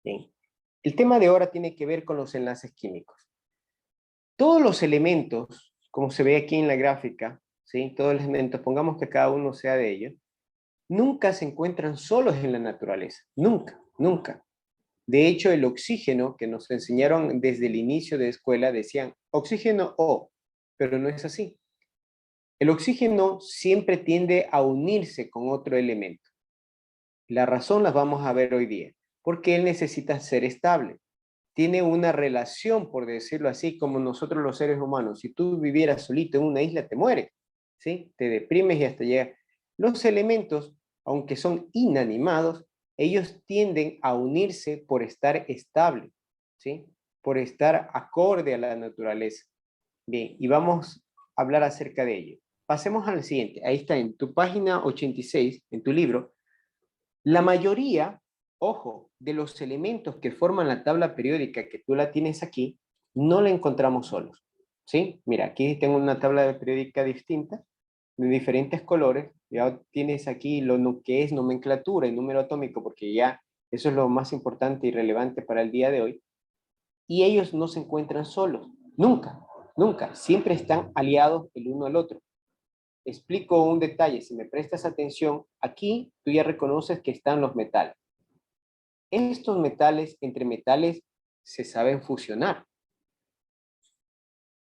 Bien. El tema de ahora tiene que ver con los enlaces químicos. Todos los elementos, como se ve aquí en la gráfica, ¿sí? Todos los elementos, pongamos que cada uno sea de ellos, nunca se encuentran solos en la naturaleza. Nunca, nunca. De hecho, el oxígeno que nos enseñaron desde el inicio de escuela decían oxígeno O, pero no es así. El oxígeno siempre tiende a unirse con otro elemento. La razón las vamos a ver hoy día, porque él necesita ser estable. Tiene una relación, por decirlo así, como nosotros los seres humanos. Si tú vivieras solito en una isla, te mueres, ¿sí? Te deprimes y hasta llega. Los elementos, aunque son inanimados, ellos tienden a unirse por estar estable, ¿sí? Por estar acorde a la naturaleza. Bien, y vamos a hablar acerca de ello. Pasemos al siguiente. Ahí está, en tu página 86, en tu libro, la mayoría, ojo, de los elementos que forman la tabla periódica que tú la tienes aquí, no la encontramos solos, ¿sí? Mira, aquí tengo una tabla periódica distinta, de diferentes colores, ya tienes aquí lo que es nomenclatura y número atómico, porque ya eso es lo más importante y relevante para el día de hoy, y ellos no se encuentran solos, nunca, nunca, siempre están aliados el uno al otro. Explico un detalle, si me prestas atención, aquí tú ya reconoces que están los metales. Estos metales, entre metales, se saben fusionar.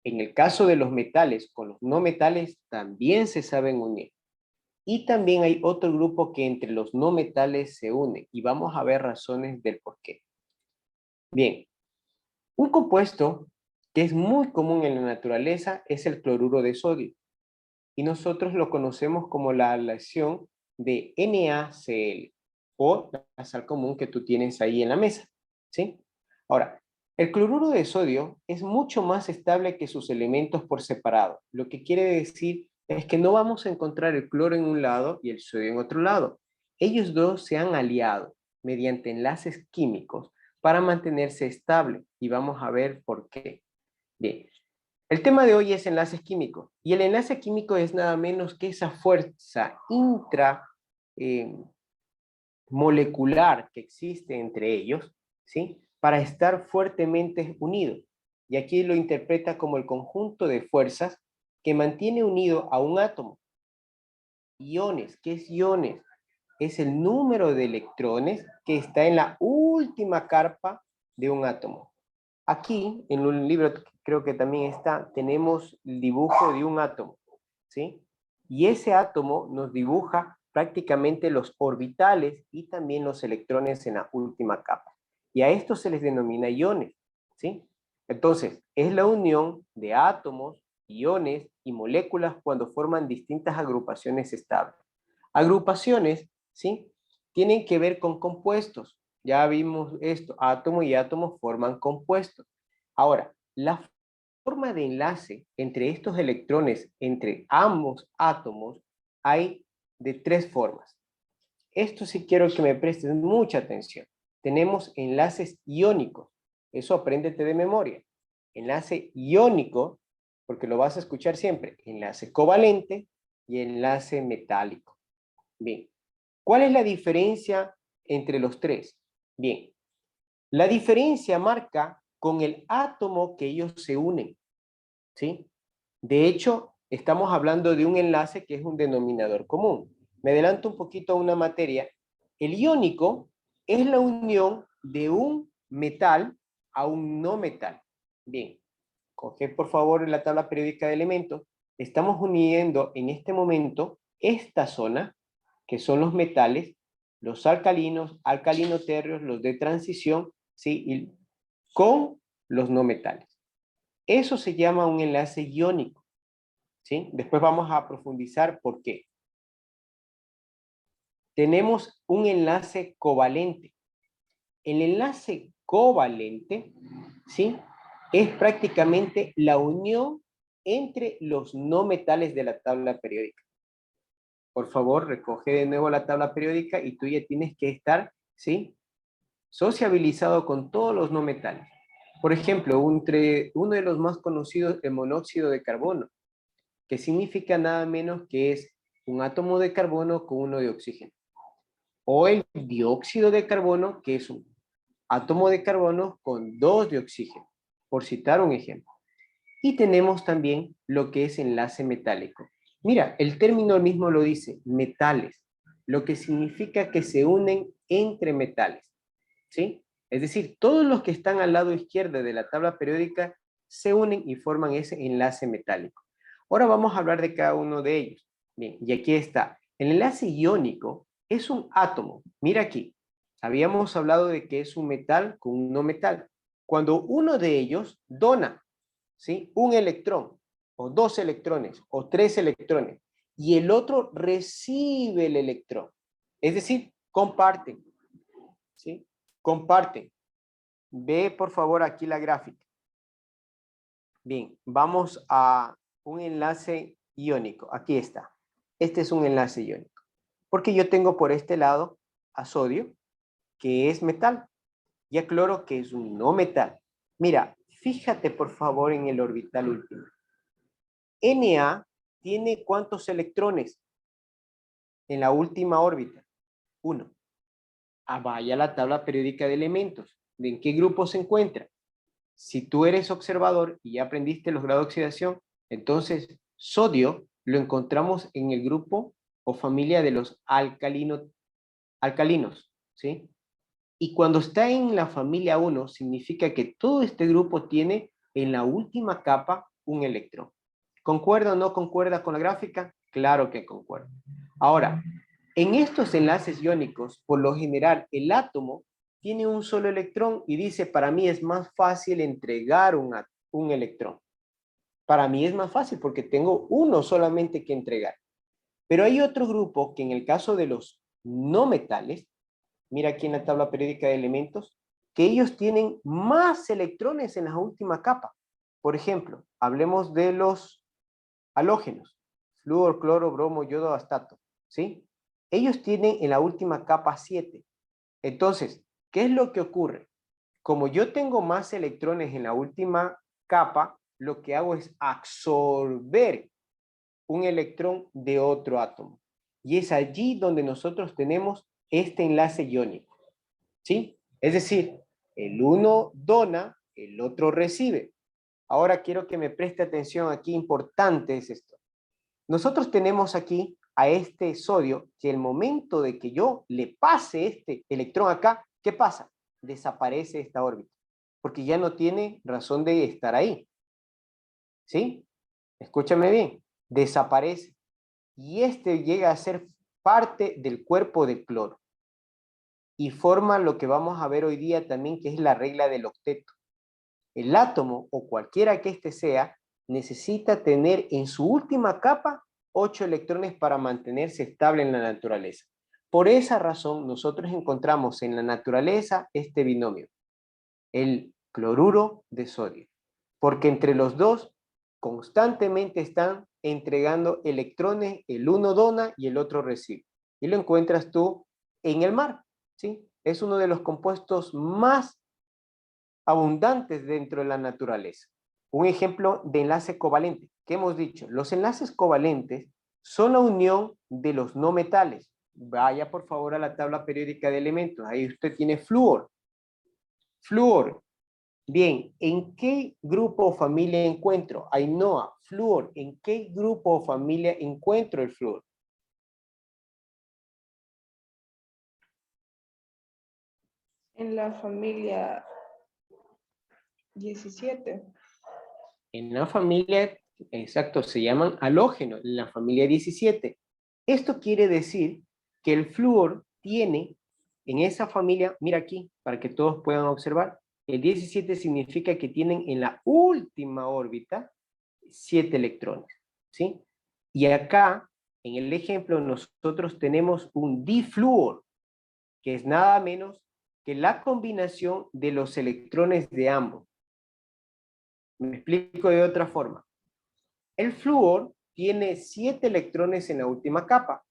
En el caso de los metales con los no metales, también se saben unir. Y también hay otro grupo que entre los no metales se une, y vamos a ver razones del por qué. Bien, un compuesto que es muy común en la naturaleza es el cloruro de sodio, y nosotros lo conocemos como la aleación de NaCl, o la sal común que tú tienes ahí en la mesa, ¿sí? Ahora, el cloruro de sodio es mucho más estable que sus elementos por separado, lo que quiere decir es que no vamos a encontrar el cloro en un lado y el sodio en otro lado. Ellos dos se han aliado mediante enlaces químicos para mantenerse estable, y vamos a ver por qué. Bien, el tema de hoy es enlaces químicos, y el enlace químico es nada menos que esa fuerza intramolecular que existe entre ellos, ¿sí? Para estar fuertemente unidos. Y aquí lo interpreta como el conjunto de fuerzas que mantiene unido a un átomo. Iones, ¿qué es iones? Es el número de electrones que está en la última carpa de un átomo. Aquí, en un libro creo que también está, tenemos el dibujo de un átomo, ¿sí? Y ese átomo nos dibuja prácticamente los orbitales y también los electrones en la última capa. Y a estos se les denomina iones, ¿sí? Entonces, es la unión de átomos, iones y moléculas cuando forman distintas agrupaciones estables. Agrupaciones, ¿sí? Tienen que ver con compuestos. Ya vimos esto, átomo y átomo forman compuestos. Ahora, la forma de enlace entre estos electrones, entre ambos átomos, hay de tres formas. Esto sí quiero que me prestes mucha atención. Tenemos enlaces iónicos. Eso apréndete de memoria. Enlace iónico, porque lo vas a escuchar siempre. Enlace covalente y enlace metálico. Bien. ¿Cuál es la diferencia entre los tres? Bien. La diferencia marca con el átomo que ellos se unen, ¿sí? De hecho, estamos hablando de un enlace que es un denominador común. Me adelanto un poquito a una materia. El iónico es la unión de un metal a un no metal. Bien, coge por favor la tabla periódica de elementos. Estamos uniendo en este momento esta zona, que son los metales, los alcalinos, alcalino-térreos, los de transición, ¿sí? Y con los no metales. Eso se llama un enlace iónico, ¿sí? Después vamos a profundizar por qué. Tenemos un enlace covalente. El enlace covalente, ¿sí? Es prácticamente la unión entre los no metales de la tabla periódica. Por favor, recoge de nuevo la tabla periódica y tú ya tienes que estar, ¿sí? Sociabilizado con todos los no metales. Por ejemplo, uno de los más conocidos, el monóxido de carbono, que significa nada menos que es un átomo de carbono con uno de oxígeno. O el dióxido de carbono, que es un átomo de carbono con 2 de oxígeno, por citar un ejemplo. Y tenemos también lo que es enlace metálico. Mira, el término mismo lo dice, metales, lo que significa que se unen entre metales, ¿sí? Es decir, todos los que están al lado izquierdo de la tabla periódica se unen y forman ese enlace metálico. Ahora vamos a hablar de cada uno de ellos. Bien, y aquí está. El enlace iónico es un átomo. Mira aquí. Habíamos hablado de que es un metal con un no metal. Cuando uno de ellos dona, ¿sí?, un electrón, o 2 electrones, o 3 electrones, y el otro recibe el electrón. Es decir, comparten, ¿sí? Comparten. Ve, por favor, aquí la gráfica. Bien, vamos a un enlace iónico. Aquí está. Este es un enlace iónico. Porque yo tengo por este lado a sodio, que es metal, y a cloro, que es un no metal. Mira, fíjate por favor en el orbital último. Na tiene ¿cuántos electrones en la última órbita? 1. Vaya a la tabla periódica de elementos. ¿De en qué grupo se encuentra? Si tú eres observador y ya aprendiste los grados de oxidación, entonces sodio lo encontramos en el grupo o familia de los alcalinos, ¿sí? Y cuando está en la familia 1, significa que todo este grupo tiene en la última capa un electrón. ¿Concuerda o no concuerda con la gráfica? Claro que concuerda. Ahora, en estos enlaces iónicos, por lo general, el átomo tiene un solo electrón y dice, para mí es más fácil entregar un electrón. Para mí es más fácil porque tengo uno solamente que entregar. Pero hay otro grupo que en el caso de los no metales, mira aquí en la tabla periódica de elementos, que ellos tienen más electrones en la última capa. Por ejemplo, hablemos de los halógenos, flúor, cloro, bromo, yodo, astato, ¿sí? Ellos tienen en la última capa 7. Entonces, ¿qué es lo que ocurre? Como yo tengo más electrones en la última capa, lo que hago es absorber un electrón de otro átomo. Y es allí donde nosotros tenemos este enlace iónico, ¿sí? Es decir, el uno dona, el otro recibe. Ahora quiero que me preste atención aquí, importante es esto. Nosotros tenemos aquí a este sodio que el momento de que yo le pase este electrón acá, ¿qué pasa? Desaparece esta órbita, porque ya no tiene razón de estar ahí. ¿Sí? Escúchame bien, desaparece. Y este llega a ser parte del cuerpo de cloro. Y forma lo que vamos a ver hoy día también, que es la regla del octeto. El átomo, o cualquiera que éste sea, necesita tener en su última capa 8 electrones para mantenerse estable en la naturaleza. Por esa razón, nosotros encontramos en la naturaleza este binomio, el cloruro de sodio, porque entre los dos constantemente están entregando electrones, el uno dona y el otro recibe. Y lo encuentras tú en el mar, ¿sí? Es uno de los compuestos más abundantes dentro de la naturaleza. Un ejemplo de enlace covalente. ¿Qué hemos dicho? Los enlaces covalentes son la unión de los no metales. Vaya por favor a la tabla periódica de elementos. Ahí usted tiene flúor. Flúor. Bien, ¿en qué grupo o familia encuentro? Ainhoa, flúor. ¿En qué grupo o familia encuentro el flúor? En la familia 17. En la familia, exacto, se llaman halógenos, en la familia 17. Esto quiere decir que el flúor tiene en esa familia, mira aquí, para que todos puedan observar, el 17 significa que tienen en la última órbita 7 electrones, ¿sí? Y acá, en el ejemplo, nosotros tenemos un difluor, que es nada menos que la combinación de los electrones de ambos. Me explico de otra forma. El flúor tiene 7 electrones en la última capa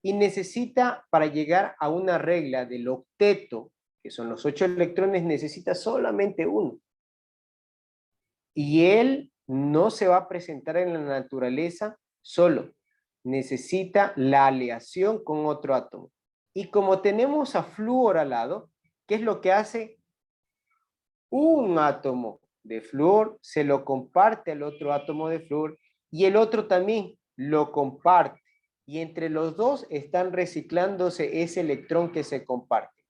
y necesita, para llegar a una regla del octeto, que son los 8 electrones, necesita solamente uno. Y él no se va a presentar en la naturaleza solo. Necesita la aleación con otro átomo. Y como tenemos a flúor al lado, ¿qué es lo que hace? un átomo de flúor se lo comparte al otro átomo de flúor y el otro también lo comparte. Y entre los dos están reciclándose ese electrón que se comparte.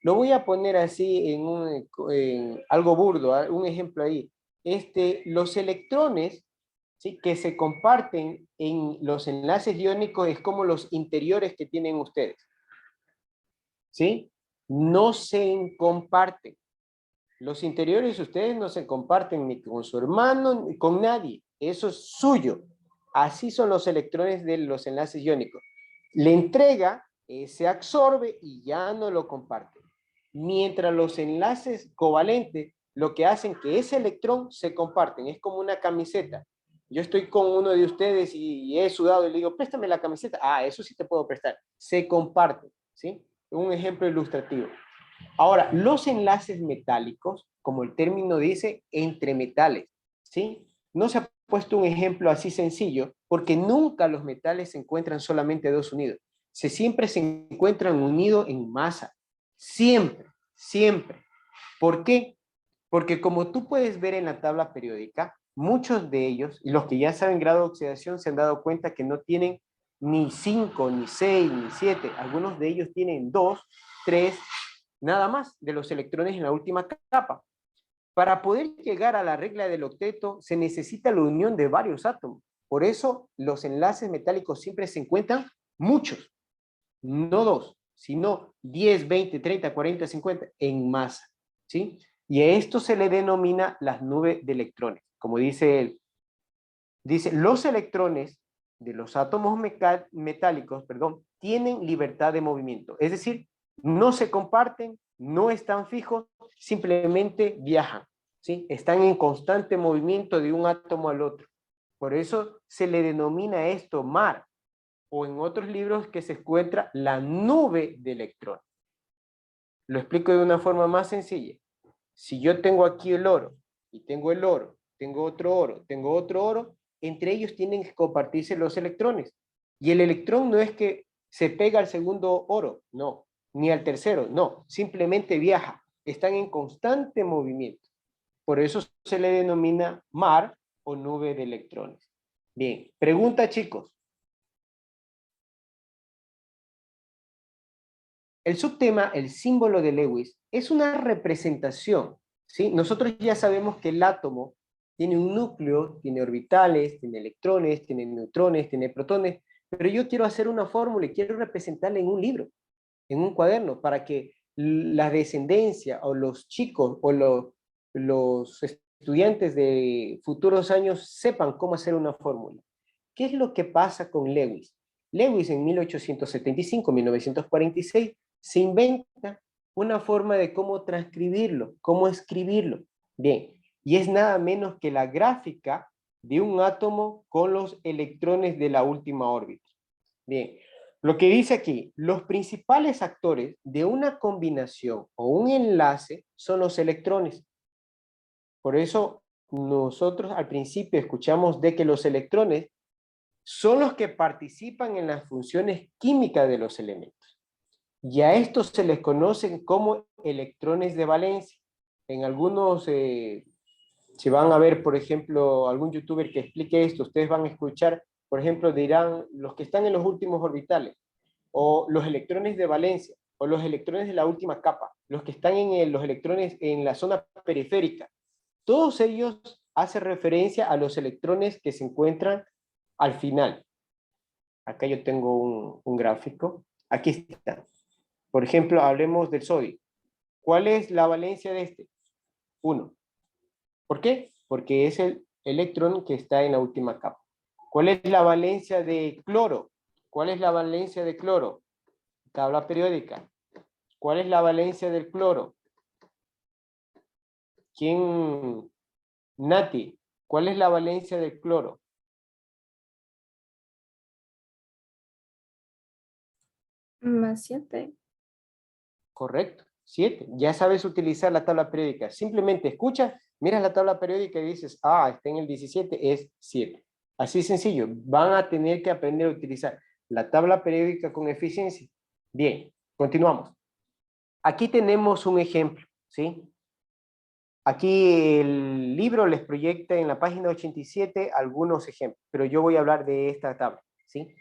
Lo voy a poner así en algo burdo, un ejemplo ahí. Los electrones, ¿sí?, que se comparten en los enlaces iónicos es como los interiores que tienen ustedes, ¿sí? No se comparten. Los interiores ustedes no se comparten ni con su hermano ni con nadie. Eso es suyo. Así son los electrones de los enlaces iónicos. Le entrega, se absorbe y ya no lo comparte. Mientras los enlaces covalentes lo que hacen que ese electrón se comparten. Es como una camiseta. Yo estoy con uno de ustedes y he sudado y le digo, préstame la camiseta. Ah, eso sí te puedo prestar. Se comparte, ¿sí? Un ejemplo ilustrativo. Ahora, los enlaces metálicos, como el término dice, entre metales, ¿sí? No se ha puesto un ejemplo así sencillo, porque nunca los metales se encuentran solamente dos unidos. Siempre se encuentran unidos en masa. Siempre, siempre. ¿Por qué? Porque como tú puedes ver en la tabla periódica, muchos de ellos, y los que ya saben grado de oxidación, se han dado cuenta que no tienen ni 5, ni 6, ni 7. Algunos de ellos tienen 2, 3, nada más de los electrones en la última capa. Para poder llegar a la regla del octeto se necesita la unión de varios átomos. Por eso los enlaces metálicos siempre se encuentran muchos, no dos, sino 10, 20, 30, 40, 50 en masa, ¿sí? Y a esto se le denomina las nubes de electrones. Como dice él, dice, los electrones de los átomos metálicos, perdón, tienen libertad de movimiento. Es decir, no se comparten, no están fijos, simplemente viajan, ¿sí? Están en constante movimiento de un átomo al otro. Por eso se le denomina esto mar, o en otros libros que se encuentra la nube de electrones. Lo explico de una forma más sencilla. Si yo tengo aquí el oro, y tengo el oro, tengo otro oro, entre ellos tienen que compartirse los electrones. Y el electrón no es que se pega al segundo oro, no, ni al tercero, no, simplemente viaja, están en constante movimiento. Por eso se le denomina mar o nube de electrones. Bien, pregunta chicos. El subtema, el símbolo de Lewis, es una representación, ¿sí? Nosotros ya sabemos que el átomo tiene un núcleo, tiene orbitales, tiene electrones, tiene neutrones, tiene protones, pero yo quiero hacer una fórmula y quiero representarla en un libro, en un cuaderno, para que la descendencia o los chicos o los estudiantes de futuros años sepan cómo hacer una fórmula. ¿Qué es lo que pasa con Lewis? Lewis en 1875-1946 se inventa una forma de cómo transcribirlo, cómo escribirlo. Bien, y es nada menos que la gráfica de un átomo con los electrones de la última órbita. Bien, lo que dice aquí, los principales actores de una combinación o un enlace son los electrones. Por eso nosotros al principio escuchamos de que los electrones son los que participan en las funciones químicas de los elementos. Y a estos se les conocen como electrones de valencia. En algunos, si van a ver, por ejemplo, algún youtuber que explique esto, ustedes van a escuchar, por ejemplo, dirán los que están en los últimos orbitales, o los electrones de valencia, o los electrones de la última capa, los que están en los electrones en la zona periférica. Todos ellos hacen referencia a los electrones que se encuentran al final. Acá yo tengo un gráfico. Aquí está. Por ejemplo, hablemos del sodio. ¿Cuál es la valencia de este? 1. ¿Por qué? Porque es el electrón que está en la última capa. ¿Cuál es la valencia de cloro? ¿Cuál es la valencia de cloro? Tabla periódica. ¿Cuál es la valencia del cloro? ¿Quién? Nati. ¿Cuál es la valencia del cloro? Más 7. Correcto. 7. Ya sabes utilizar la tabla periódica. Simplemente escuchas, miras la tabla periódica y dices, ah, está en el 17, es 7. Así sencillo. Van a tener que aprender a utilizar la tabla periódica con eficiencia. Bien, continuamos. Aquí tenemos un ejemplo, ¿sí? Aquí el libro les proyecta en la página 87 algunos ejemplos, pero yo voy a hablar de esta tabla, ¿sí?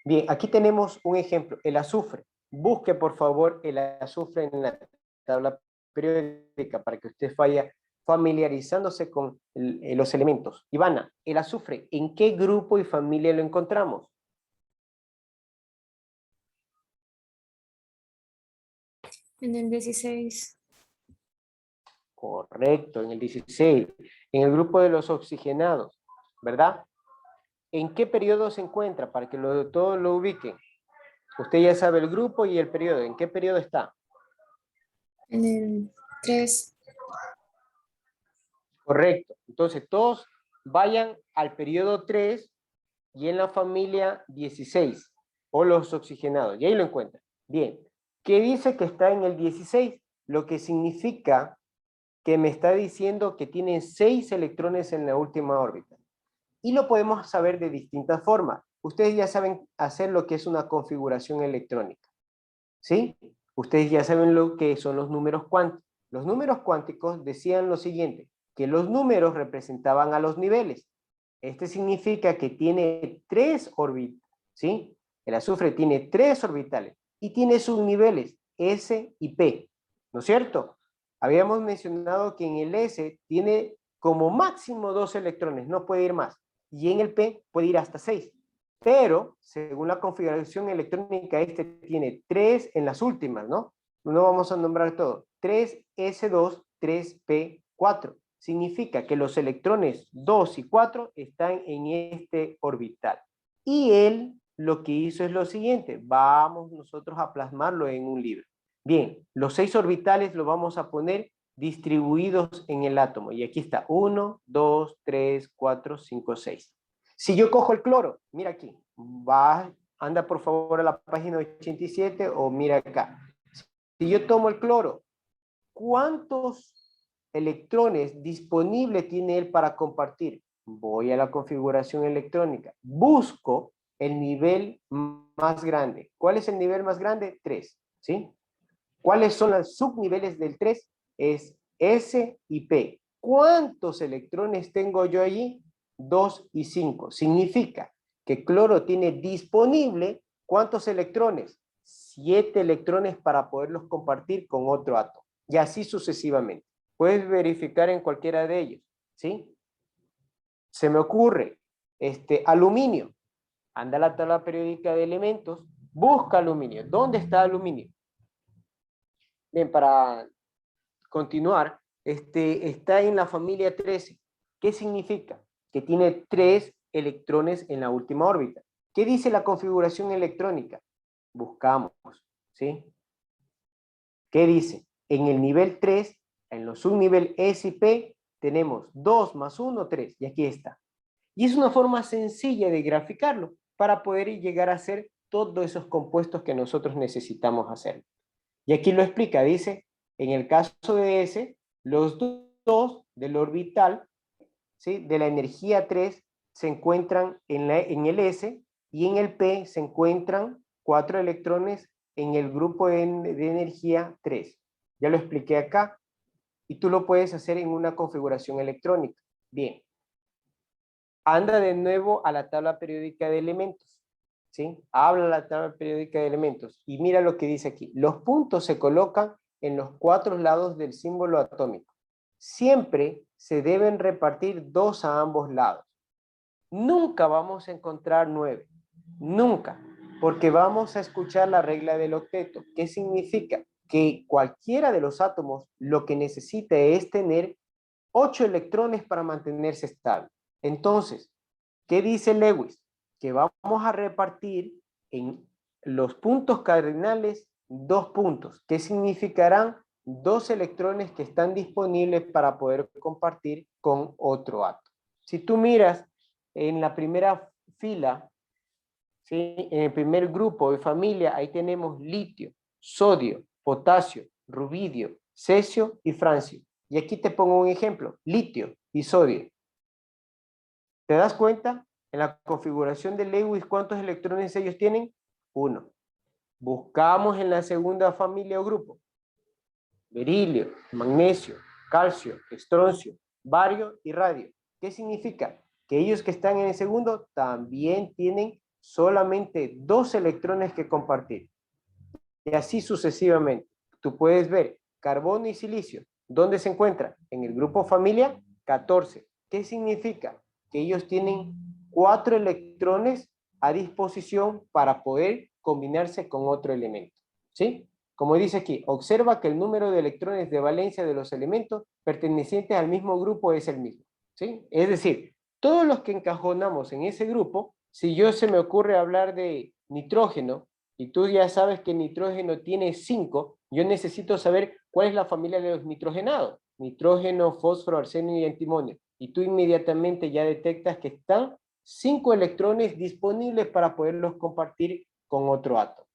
Bien, aquí tenemos un ejemplo, el azufre. Busque, por favor, el azufre en la tabla periódica para que usted vaya familiarizándose con los elementos. Ivana, el azufre, ¿en qué grupo y familia lo encontramos? En el 16. Correcto, en el 16, en el grupo de los oxigenados, ¿verdad? ¿En qué periodo se encuentra? Para que todos lo ubiquen. Usted ya sabe el grupo y el periodo. ¿En qué periodo está? En el 3. Correcto. Entonces, todos vayan al periodo 3 y en la familia 16, o los oxigenados. Y ahí lo encuentran. Bien. ¿Qué dice que está en el 16? Lo que significa que me está diciendo que tiene 6 electrones en la última órbita. Y lo podemos saber de distintas formas. Ustedes ya saben hacer lo que es una configuración electrónica, ¿sí? Ustedes ya saben lo que son los números cuánticos. Los números cuánticos decían lo siguiente, que los números representaban a los niveles. Este significa que tiene 3 órbitas, ¿sí? El azufre tiene 3 orbitales y tiene sus niveles S y P, ¿no es cierto? Habíamos mencionado que en el S tiene como máximo 2 electrones, no puede ir más. Y en el P puede ir hasta 6. Pero, según la configuración electrónica, este tiene 3 en las últimas, ¿no? No vamos a nombrar todo. 3S2, 3P4. Significa que los electrones 2 y 4 están en este orbital. Y él lo que hizo es lo siguiente. Vamos nosotros a plasmarlo en un libro. Bien, los 6 orbitales los vamos a poner distribuidos en el átomo. Y aquí está 1, 2, 3, 4, 5, 6. Si yo cojo el cloro, mira aquí, anda por favor a la página 87 o mira acá. Si yo tomo el cloro, ¿cuántos electrones disponibles tiene él para compartir? Voy a la configuración electrónica, busco el nivel más grande. ¿Cuál es el nivel más grande? 3, ¿sí? ¿Cuáles son los subniveles del 3? Es S y P. ¿Cuántos electrones tengo yo allí? 2 y 5. Significa que cloro tiene disponible ¿cuántos electrones? 7 electrones para poderlos compartir con otro átomo. Y así sucesivamente. Puedes verificar en cualquiera de ellos, ¿sí? Se me ocurre, aluminio. Anda a la tabla periódica de elementos, busca aluminio. ¿Dónde está aluminio? Bien, para continuar, está en la familia 13. ¿Qué significa? Que tiene 3 electrones en la última órbita. ¿Qué dice la configuración electrónica? Buscamos, ¿sí? ¿Qué dice? En el nivel 3, en los subnivel S y P, tenemos 2 más 1, 3. Y aquí está. Y es una forma sencilla de graficarlo para poder llegar a hacer todos esos compuestos que nosotros necesitamos hacer. Y aquí lo explica, dice, en el caso de S, los dos del orbital, ¿sí?, de la energía 3 se encuentran en el S y en el P se encuentran 4 electrones en el grupo de energía 3. Ya lo expliqué acá y tú lo puedes hacer en una configuración electrónica. Bien. Anda de nuevo a la tabla periódica de elementos, ¿sí? Habla la tabla periódica de elementos y mira lo que dice aquí. Los puntos se colocan en los 4 lados del símbolo atómico. Siempre se deben repartir 2 a ambos lados. Nunca vamos a encontrar 9. Nunca. Porque vamos a escuchar la regla del octeto. ¿Qué significa? Que cualquiera de los átomos lo que necesita es tener 8 electrones para mantenerse estable. Entonces, ¿qué dice Lewis? Que vamos a repartir en los puntos cardinales 2 puntos, que significarán 2 electrones que están disponibles para poder compartir con otro átomo. Si tú miras en la primera fila, ¿sí?, en el primer grupo de familia, ahí tenemos litio, sodio, potasio, rubidio, cesio y francio. Y aquí te pongo un ejemplo, litio y sodio. ¿Te das cuenta? En la configuración de Lewis, ¿cuántos electrones ellos tienen? 1. Buscamos en la segunda familia o grupo. Berilio, magnesio, calcio, estroncio, bario y radio. ¿Qué significa? Que ellos que están en el segundo también tienen solamente 2 electrones que compartir. Y así sucesivamente. Tú puedes ver carbono y silicio. ¿Dónde se encuentran? En el grupo familia 14. ¿Qué significa? Que ellos tienen 4 electrones a disposición para poder combinarse con otro elemento. ¿Sí? Como dice aquí, observa que el número de electrones de valencia de los elementos pertenecientes al mismo grupo es el mismo. ¿Sí? Es decir, todos los que encajonamos en ese grupo, si yo se me ocurre hablar de nitrógeno, y tú ya sabes que el nitrógeno tiene 5, yo necesito saber cuál es la familia de los nitrogenados. Nitrógeno, fósforo, arsenio y antimonio. Y tú inmediatamente ya detectas que están 5 electrones disponibles para poderlos compartir con otro átomo.